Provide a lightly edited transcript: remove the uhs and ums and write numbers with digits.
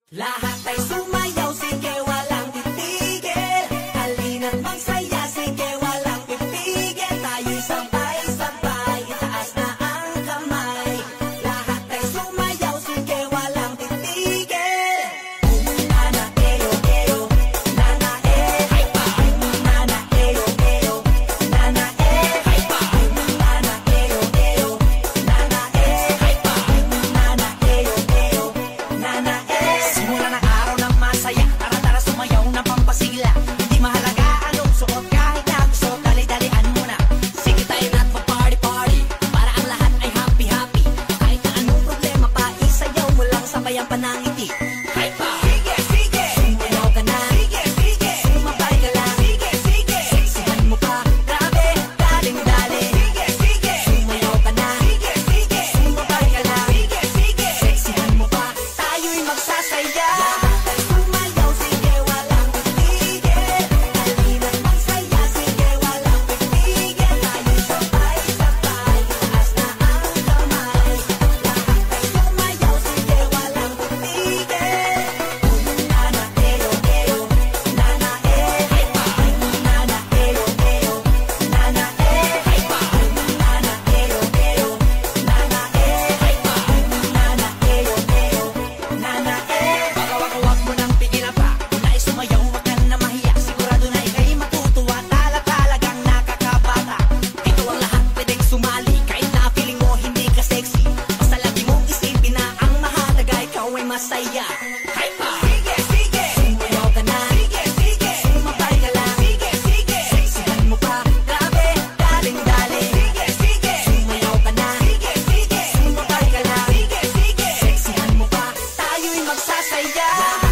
Lahat ay sumayaw, sige walang titigil. Halina't magsaya, sige walang pipigil. Tayo'y sabay-sabay, itaas na ang kamay. Lahat ay sumayaw, sige walang titigil. Nana eyo eyo, nana hypa. Nana eyo eyo, nana hypa. Nana eyo eyo, nana hypa. Nana eyo eyo, nana simula ng araw ng masaya, tara-tara sumayaw na pampasigla. Hindi mahalaga anong suot, kahit na gusto, dali-dalian mo na. Sige tayo na't pa-party-party, para ang lahat ay happy-happy. Kahit na anong problema pa, isayaw mo lang, sabayan pa ng ngiti. Hypa! Sige, sige! Sumayaw ka na. Sige, sige! Sumabay ka lang. Sige, sige! Seksihan mo pa, grabe, daling-dali. Sige, sige! Sumayaw ka na. Sige, sige! Sumabay ka lang. Sige, sige! Seksihan mo pa, tayo'y magsasaya. Sumayaw, sige walang titigil. Halina't magsaya, sige walang pipigil. Tayo'y sabay-sabay, itaas na ang kamay. Lahat ay sumayaw, sige walang titigil. Nana eyo eyo, nana hypa. Nana eyo eyo, nana hypa. Nana eyo eyo, nana hypa. Nana eyo eyo, nana wag mo nang pigilan pa. Kung nais sumayaw, wag ka na mahiya. Sigurado na ika'y matutuwa. Talagang nakakabata. Ito ang lahat pwedeng sumali. Kahit na feeling mo hindi ka sexy, basta lagi mong isipin na ang mahalaga ikaw ay masaya. Hypa! Sige, sige! Sumayaw ka na. Sige, sige! Sumabay ka lang. Sige, sige! Seksihan mo pa, grabe, daling-dali. Sige, sige! Sumayaw ka na. Sige, sige! Sumabay ka lang. Sige, sige! Seksihan mo pa, tayo'y magsasaya.